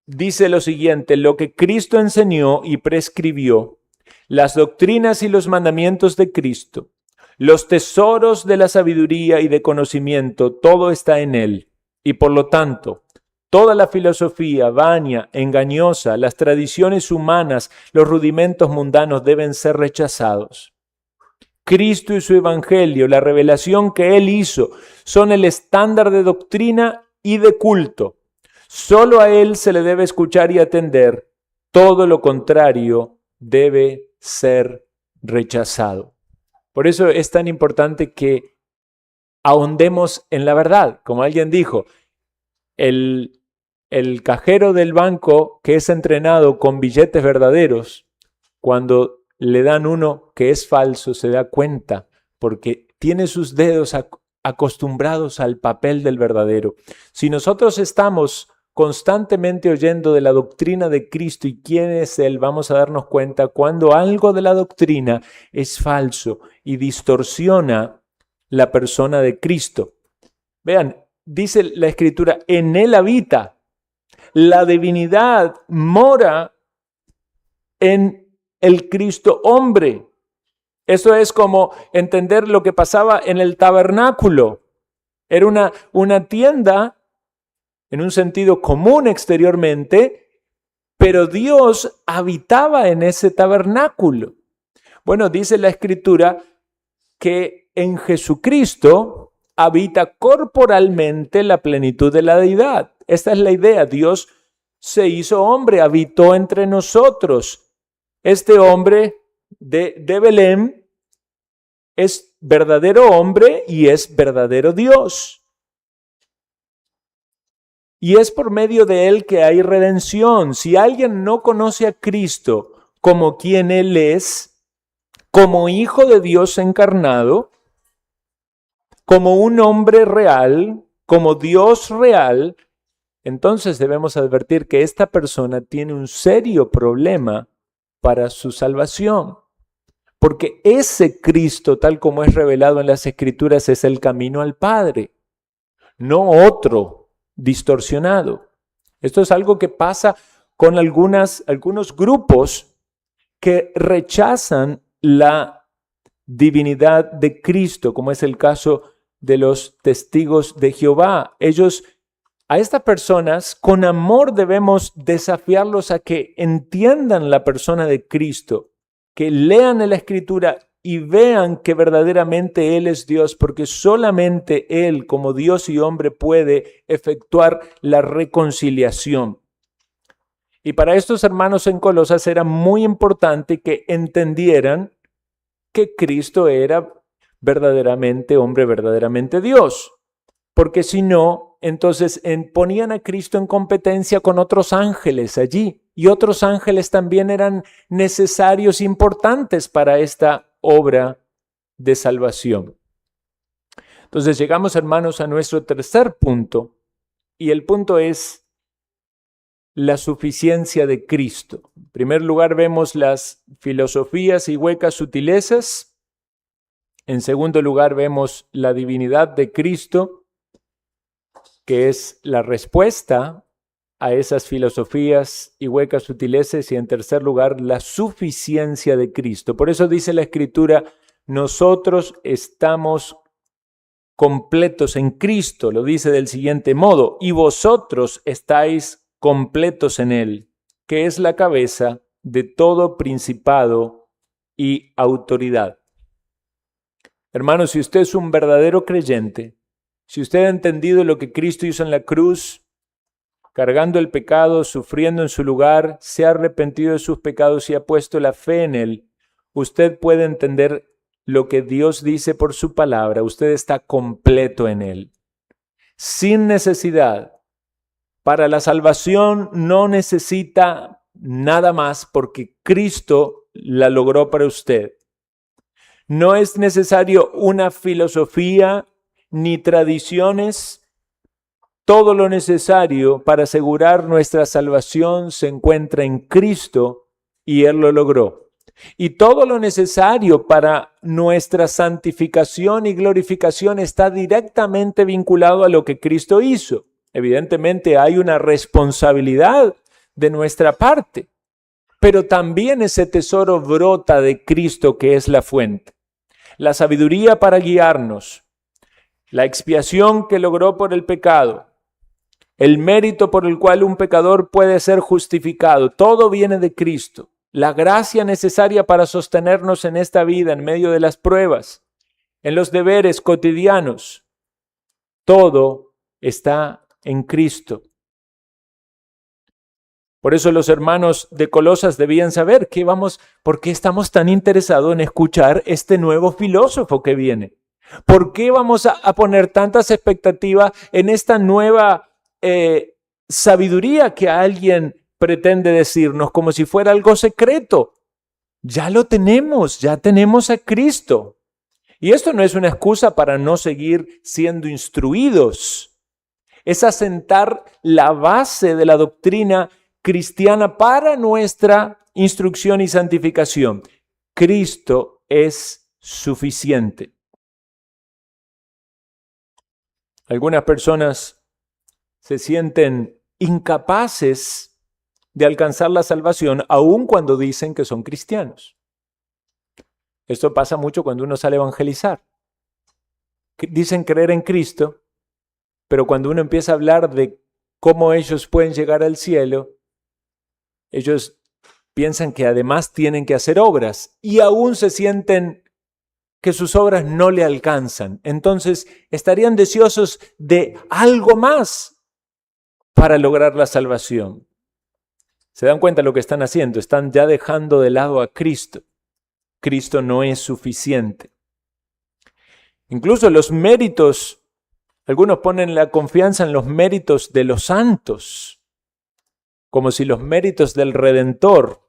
dice lo siguiente: lo que Cristo enseñó y prescribió, las doctrinas y los mandamientos de Cristo, los tesoros de la sabiduría y de conocimiento, todo está en él. Y por lo tanto, toda la filosofía vana, engañosa, las tradiciones humanas, los rudimentos mundanos deben ser rechazados. Cristo y su evangelio, la revelación que él hizo, son el estándar de doctrina y de culto. Solo a él se le debe escuchar y atender. Todo lo contrario debe ser rechazado. Por eso es tan importante que ahondemos en la verdad. Como alguien dijo, el cajero del banco que es entrenado con billetes verdaderos, cuando le dan uno que es falso, se da cuenta porque tiene sus dedos acostumbrados al papel del verdadero. Si nosotros estamos constantemente oyendo de la doctrina de Cristo y quién es Él, vamos a darnos cuenta cuando algo de la doctrina es falso y distorsiona la persona de Cristo. Vean, dice la Escritura, en Él habita. La divinidad mora en el Cristo hombre. Eso es como entender lo que pasaba en el tabernáculo. Era una tienda en un sentido común exteriormente, pero Dios habitaba en ese tabernáculo. Bueno, dice la Escritura que en Jesucristo habita corporalmente la plenitud de la deidad. Esta es la idea. Dios se hizo hombre, habitó entre nosotros. Este hombre de Belén es verdadero hombre y es verdadero Dios. Y es por medio de él que hay redención. Si alguien no conoce a Cristo como quien Él es, como hijo de Dios encarnado, como un hombre real, como Dios real, entonces debemos advertir que esta persona tiene un serio problema para su salvación. Porque ese Cristo, tal como es revelado en las Escrituras, es el camino al Padre, no otro distorsionado. Esto es algo que pasa con algunos grupos que rechazan la divinidad de Cristo, como es el caso de los testigos de Jehová. A estas personas, con amor debemos desafiarlos a que entiendan la persona de Cristo, que lean en la Escritura y vean que verdaderamente Él es Dios, porque solamente Él, como Dios y hombre, puede efectuar la reconciliación. Y para estos hermanos en Colosas era muy importante que entendieran que Cristo era verdaderamente hombre, verdaderamente Dios. Porque si no, entonces ponían a Cristo en competencia con otros ángeles allí. Y otros ángeles también eran necesarios, importantes para esta obra de salvación. Entonces llegamos, hermanos, a nuestro tercer punto. Y el punto es la suficiencia de Cristo. En primer lugar, vemos las filosofías y huecas sutilezas. En segundo lugar, vemos la divinidad de Cristo, que es la respuesta a esas filosofías y huecas sutileces, y en tercer lugar, la suficiencia de Cristo. Por eso dice la Escritura, nosotros estamos completos en Cristo, lo dice del siguiente modo, y vosotros estáis completos en Él, que es la cabeza de todo principado y autoridad. Hermanos, si usted es un verdadero creyente, si usted ha entendido lo que Cristo hizo en la cruz, cargando el pecado, sufriendo en su lugar, se ha arrepentido de sus pecados y ha puesto la fe en Él, usted puede entender lo que Dios dice por su palabra. Usted está completo en Él, sin necesidad. Para la salvación no necesita nada más porque Cristo la logró para usted. No es necesario una filosofía ni tradiciones. Todo lo necesario para asegurar nuestra salvación se encuentra en Cristo y Él lo logró. Y todo lo necesario para nuestra santificación y glorificación está directamente vinculado a lo que Cristo hizo. Evidentemente hay una responsabilidad de nuestra parte, pero también ese tesoro brota de Cristo, que es la fuente. La sabiduría para guiarnos, la expiación que logró por el pecado, el mérito por el cual un pecador puede ser justificado, todo viene de Cristo. La gracia necesaria para sostenernos en esta vida, en medio de las pruebas, en los deberes cotidianos, todo está en Cristo. Por eso los hermanos de Colosas debían saber por qué estamos tan interesados en escuchar este nuevo filósofo que viene. ¿Por qué vamos a poner tantas expectativas en esta nueva sabiduría que alguien pretende decirnos como si fuera algo secreto? Ya lo tenemos, ya tenemos a Cristo. Y esto no es una excusa para no seguir siendo instruidos. Es asentar la base de la doctrina cristiana para nuestra instrucción y santificación. Cristo es suficiente. Algunas personas se sienten incapaces de alcanzar la salvación aun cuando dicen que son cristianos. Esto pasa mucho cuando uno sale a evangelizar. Dicen creer en Cristo, pero cuando uno empieza a hablar de cómo ellos pueden llegar al cielo, ellos piensan que además tienen que hacer obras y aún se sienten que sus obras no le alcanzan. Entonces estarían deseosos de algo más para lograr la salvación. ¿Se dan cuenta de lo que están haciendo? Están ya dejando de lado a Cristo. Cristo no es suficiente. Incluso los méritos, algunos ponen la confianza en los méritos de los santos, como si los méritos del Redentor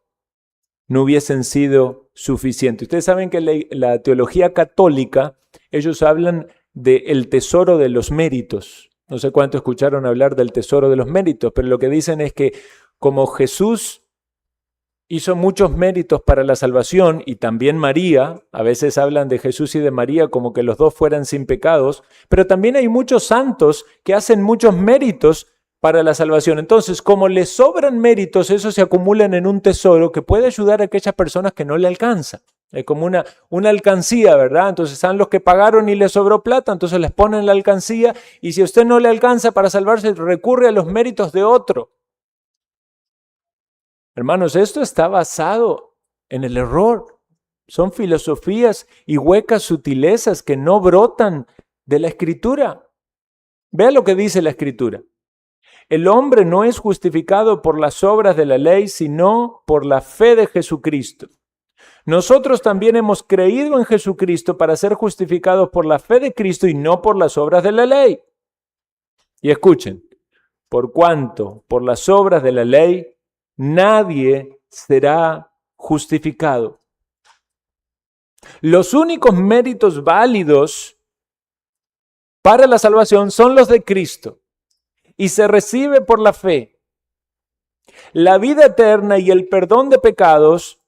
no hubiesen sido suficiente. Ustedes saben que la teología católica, ellos hablan del tesoro de los méritos. No sé cuánto escucharon hablar del tesoro de los méritos, pero lo que dicen es que como Jesús hizo muchos méritos para la salvación y también María, a veces hablan de Jesús y de María como que los dos fueran sin pecados, pero también hay muchos santos que hacen muchos méritos para la salvación. Entonces, como les sobran méritos, esos se acumulan en un tesoro que puede ayudar a aquellas personas que no le alcanza. Es como una alcancía, ¿verdad? Entonces están los que pagaron y les sobró plata, entonces les ponen la alcancía y si a usted no le alcanza para salvarse, recurre a los méritos de otro. Hermanos, esto está basado en el error. Son filosofías y huecas sutilezas que no brotan de la Escritura. Vea lo que dice la Escritura. El hombre no es justificado por las obras de la ley, sino por la fe de Jesucristo. Nosotros también hemos creído en Jesucristo para ser justificados por la fe de Cristo y no por las obras de la ley. Y escuchen, por cuanto por las obras de la ley nadie será justificado. Los únicos méritos válidos para la salvación son los de Cristo y se recibe por la fe. La vida eterna y el perdón de pecados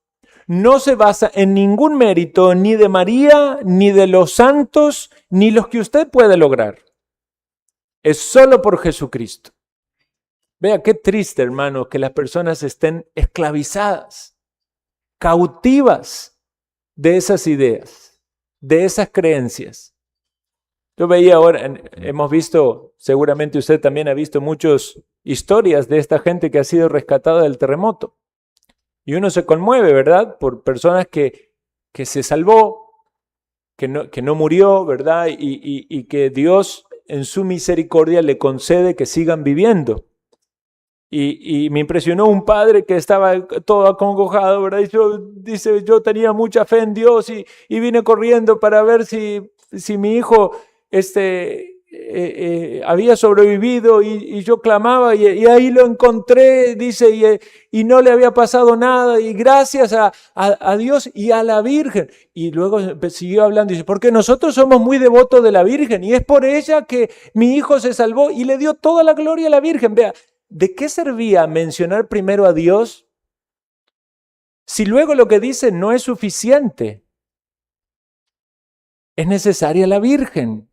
no se basa en ningún mérito ni de María, ni de los santos, ni los que usted puede lograr. Es solo por Jesucristo. Vea qué triste, hermano, que las personas estén esclavizadas, cautivas de esas ideas, de esas creencias. Yo veía ahora, hemos visto, seguramente usted también ha visto muchas historias de esta gente que ha sido rescatada del terremoto. Y uno se conmueve, ¿verdad? Por personas que se salvó, que no murió, ¿verdad? Y que Dios en su misericordia le concede que sigan viviendo. Y me impresionó un padre que estaba todo acongojado, ¿verdad? Dice, yo tenía mucha fe en Dios y vine corriendo para ver si mi hijo había sobrevivido y yo clamaba y ahí lo encontré, dice, y no le había pasado nada y gracias a Dios y a la Virgen. Y luego siguió hablando y dice, porque nosotros somos muy devotos de la Virgen y es por ella que mi hijo se salvó y le dio toda la gloria a la Virgen. Vea, ¿de qué servía mencionar primero a Dios si luego lo que dice no es suficiente? Es necesaria la Virgen.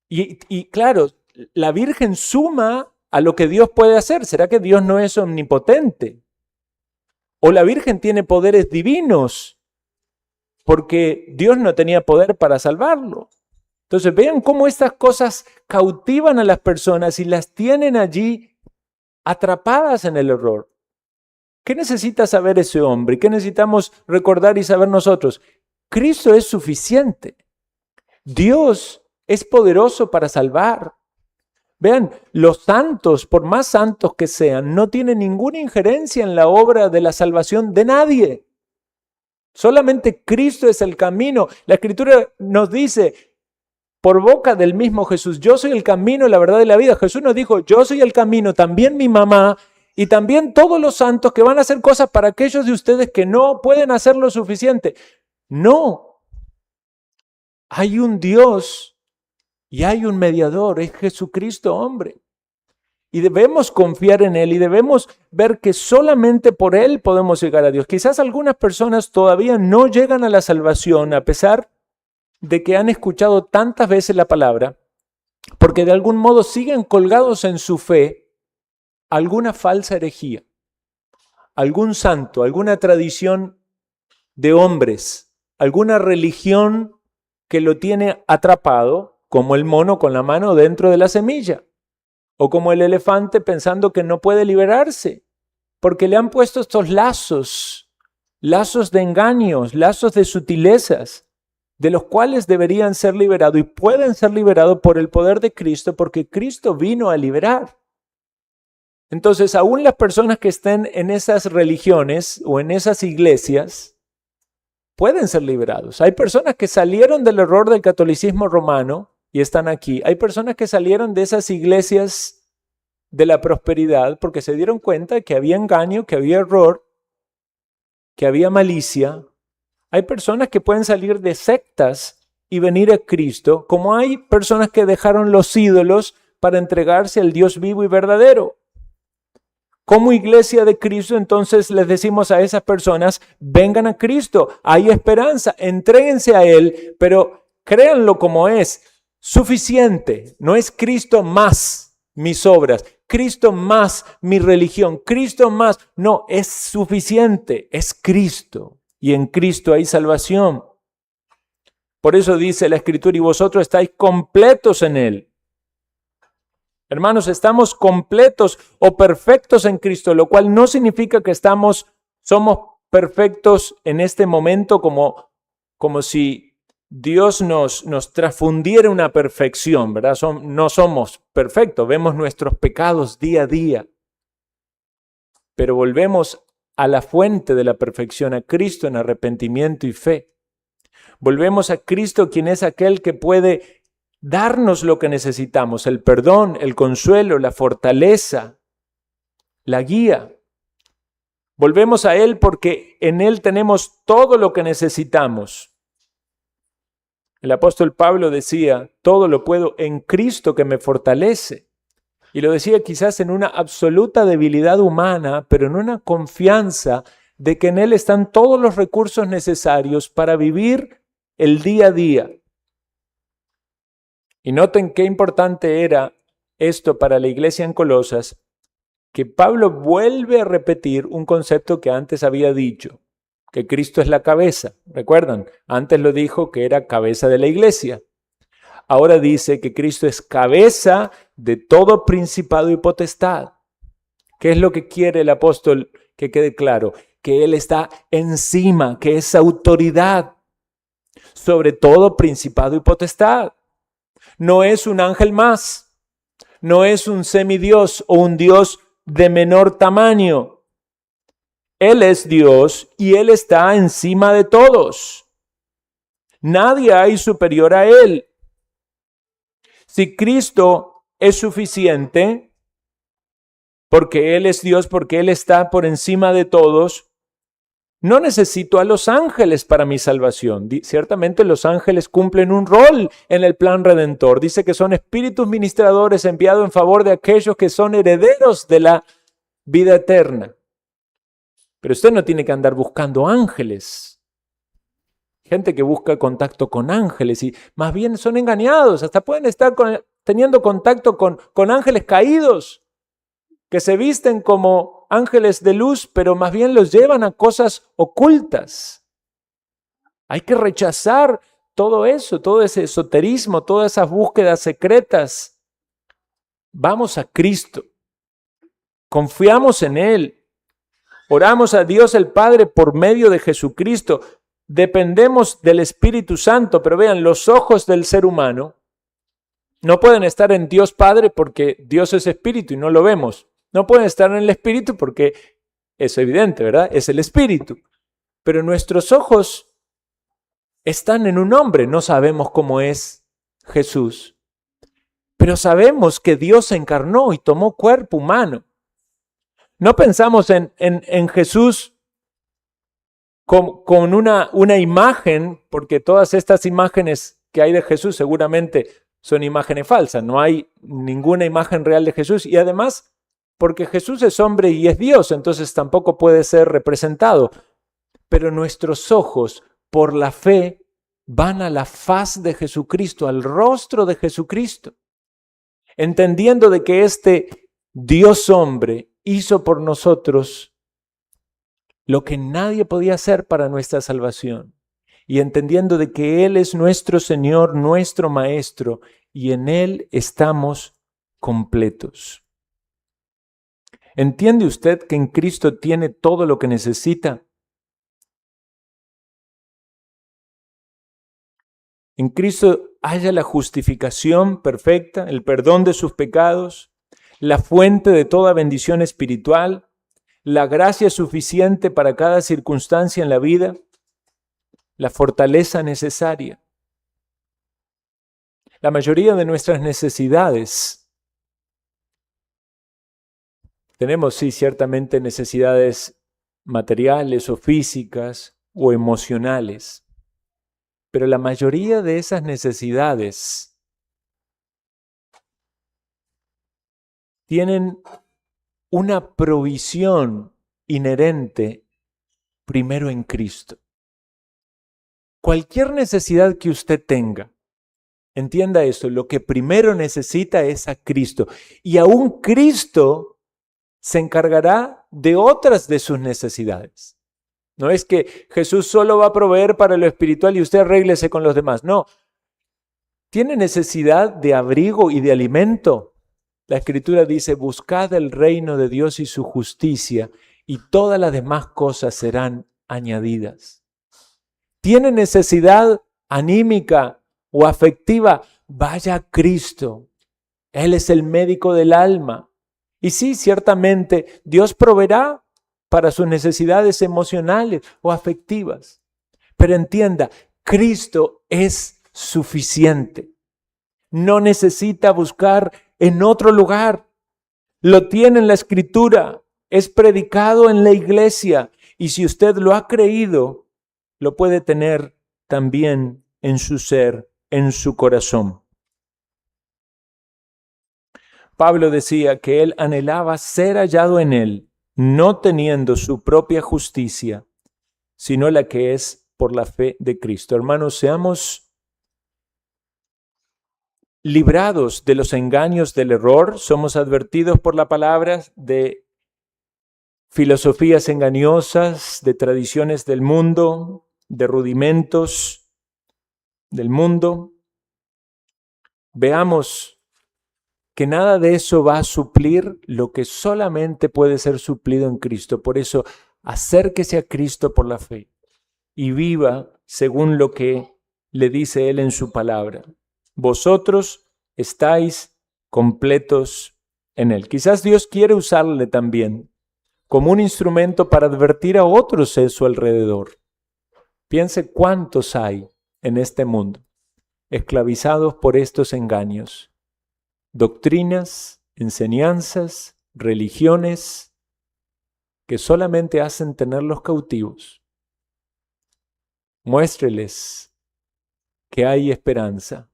Y claro, la Virgen suma a lo que Dios puede hacer. ¿Será que Dios no es omnipotente? ¿O la Virgen tiene poderes divinos? Porque Dios no tenía poder para salvarlo. Entonces vean cómo estas cosas cautivan a las personas y las tienen allí atrapadas en el error. ¿Qué necesita saber ese hombre? ¿Qué necesitamos recordar y saber nosotros? Cristo es suficiente. Dios es poderoso para salvar. Vean, los santos, por más santos que sean, no tienen ninguna injerencia en la obra de la salvación de nadie. Solamente Cristo es el camino. La Escritura nos dice, por boca del mismo Jesús, yo soy el camino, la verdad y la vida. Jesús nos dijo, yo soy el camino, también mi mamá y también todos los santos que van a hacer cosas para aquellos de ustedes que no pueden hacer lo suficiente. No, hay un Dios y hay un mediador, es Jesucristo hombre. Y debemos confiar en Él y debemos ver que solamente por Él podemos llegar a Dios. Quizás algunas personas todavía no llegan a la salvación a pesar de que han escuchado tantas veces la palabra, porque de algún modo siguen colgados en su fe alguna falsa herejía, algún santo, alguna tradición de hombres, alguna religión que lo tiene atrapado, como el mono con la mano dentro de la semilla, o como el elefante pensando que no puede liberarse, porque le han puesto estos lazos de engaños, lazos de sutilezas, de los cuales deberían ser liberados y pueden ser liberados por el poder de Cristo, porque Cristo vino a liberar. Entonces, aún las personas que estén en esas religiones o en esas iglesias pueden ser liberados. Hay personas que salieron del error del catolicismo romano y están aquí. Hay personas que salieron de esas iglesias de la prosperidad porque se dieron cuenta que había engaño, que había error, que había malicia. Hay personas que pueden salir de sectas y venir a Cristo, como hay personas que dejaron los ídolos para entregarse al Dios vivo y verdadero. Como iglesia de Cristo, entonces les decimos a esas personas, vengan a Cristo, hay esperanza, entréguense a Él, pero créanlo como es, suficiente. No es Cristo más mis obras, Cristo más mi religión, Cristo más. No, es suficiente, es Cristo. Y en Cristo hay salvación. Por eso dice la Escritura, y vosotros estáis completos en Él. Hermanos, estamos completos o perfectos en Cristo, lo cual no significa que somos perfectos en este momento como si Dios nos transfundiera una perfección, ¿verdad? No somos perfectos, vemos nuestros pecados día a día, pero volvemos a la fuente de la perfección, a Cristo en arrepentimiento y fe. Volvemos a Cristo, quien es aquel que puede darnos lo que necesitamos, el perdón, el consuelo, la fortaleza, la guía. Volvemos a Él porque en Él tenemos todo lo que necesitamos. El apóstol Pablo decía, todo lo puedo en Cristo que me fortalece. Y lo decía quizás en una absoluta debilidad humana, pero en una confianza de que en Él están todos los recursos necesarios para vivir el día a día. Y noten qué importante era esto para la iglesia en Colosas, que Pablo vuelve a repetir un concepto que antes había dicho, que Cristo es la cabeza. ¿Recuerdan? Antes lo dijo que era cabeza de la iglesia. Ahora dice que Cristo es cabeza de todo principado y potestad. ¿Qué es lo que quiere el apóstol que quede claro? Que Él está encima, que es autoridad sobre todo principado y potestad. No es un ángel más, no es un semidios o un Dios de menor tamaño. Él es Dios y Él está encima de todos. Nadie hay superior a Él. Si Cristo es suficiente, porque Él es Dios, porque Él está por encima de todos, no necesito a los ángeles para mi salvación. Ciertamente los ángeles cumplen un rol en el plan redentor. Dice que son espíritus ministradores enviados en favor de aquellos que son herederos de la vida eterna. Pero usted no tiene que andar buscando ángeles. Gente que busca contacto con ángeles y más bien son engañados. Hasta pueden estar teniendo contacto con ángeles caídos que se visten como ángeles de luz, pero más bien los llevan a cosas ocultas. Hay que rechazar todo eso, todo ese esoterismo, todas esas búsquedas secretas. Vamos a Cristo, confiamos en Él, oramos a Dios el Padre por medio de Jesucristo, dependemos del Espíritu Santo, pero vean, los ojos del ser humano no pueden estar en Dios Padre porque Dios es Espíritu y no lo vemos. No pueden estar en el Espíritu porque es evidente, ¿verdad? Es el Espíritu. Pero nuestros ojos están en un hombre. No sabemos cómo es Jesús. Pero sabemos que Dios se encarnó y tomó cuerpo humano. No pensamos en Jesús con una imagen, porque todas estas imágenes que hay de Jesús seguramente son imágenes falsas. No hay ninguna imagen real de Jesús. Y además, porque Jesús es hombre y es Dios, entonces tampoco puede ser representado. Pero nuestros ojos, por la fe, van a la faz de Jesucristo, al rostro de Jesucristo, entendiendo de que este Dios hombre hizo por nosotros lo que nadie podía hacer para nuestra salvación, y entendiendo de que Él es nuestro Señor, nuestro Maestro, y en Él estamos completos. ¿Entiende usted que en Cristo tiene todo lo que necesita? En Cristo haya la justificación perfecta, el perdón de sus pecados, la fuente de toda bendición espiritual, la gracia suficiente para cada circunstancia en la vida, la fortaleza necesaria. La mayoría de nuestras necesidades, tenemos sí ciertamente necesidades materiales o físicas, o emocionales. Pero la mayoría de esas necesidades tienen una provisión inherente primero en Cristo. Cualquier necesidad que usted tenga, entienda eso, lo que primero necesita es a Cristo. Y aún Cristo se encargará de otras de sus necesidades. No es que Jesús solo va a proveer para lo espiritual y usted arréglese con los demás. No. ¿Tiene necesidad de abrigo y de alimento? La Escritura dice, buscad el reino de Dios y su justicia, y todas las demás cosas serán añadidas. ¿Tiene necesidad anímica o afectiva? Vaya a Cristo. Él es el médico del alma. Y sí, ciertamente, Dios proveerá para sus necesidades emocionales o afectivas. Pero entienda, Cristo es suficiente. No necesita buscar en otro lugar. Lo tiene en la Escritura, es predicado en la iglesia y si usted lo ha creído, lo puede tener también en su ser, en su corazón. Pablo decía que él anhelaba ser hallado en él, no teniendo su propia justicia, sino la que es por la fe de Cristo. Hermanos, seamos librados de los engaños del error. Somos advertidos por la palabra de filosofías engañosas, de tradiciones del mundo, de rudimentos del mundo. Veamos que nada de eso va a suplir lo que solamente puede ser suplido en Cristo. Por eso, acérquese a Cristo por la fe y viva según lo que le dice Él en su palabra. Vosotros estáis completos en Él. Quizás Dios quiere usarle también como un instrumento para advertir a otros en su alrededor. Piense cuántos hay en este mundo esclavizados por estos engaños. Doctrinas, enseñanzas, religiones que solamente hacen tenerlos cautivos. Muéstreles que hay esperanza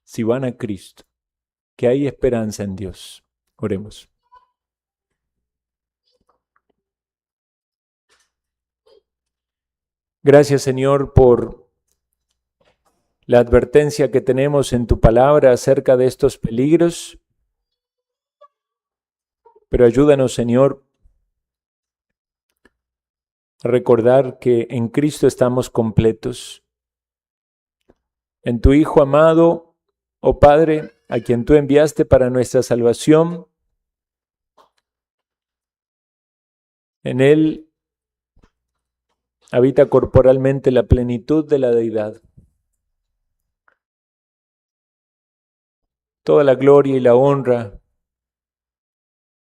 si van a Cristo, que hay esperanza en Dios. Oremos. Gracias, Señor, por la advertencia que tenemos en tu palabra acerca de estos peligros. Pero ayúdanos, Señor, a recordar que en Cristo estamos completos. En tu Hijo amado, oh Padre, a quien tú enviaste para nuestra salvación, en Él habita corporalmente la plenitud de la deidad. Toda la gloria y la honra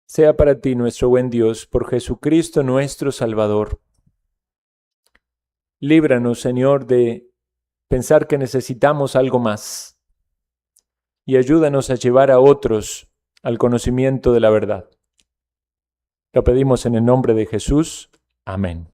sea para ti, nuestro buen Dios, por Jesucristo nuestro Salvador. Líbranos, Señor, de pensar que necesitamos algo más y ayúdanos a llevar a otros al conocimiento de la verdad. Lo pedimos en el nombre de Jesús. Amén.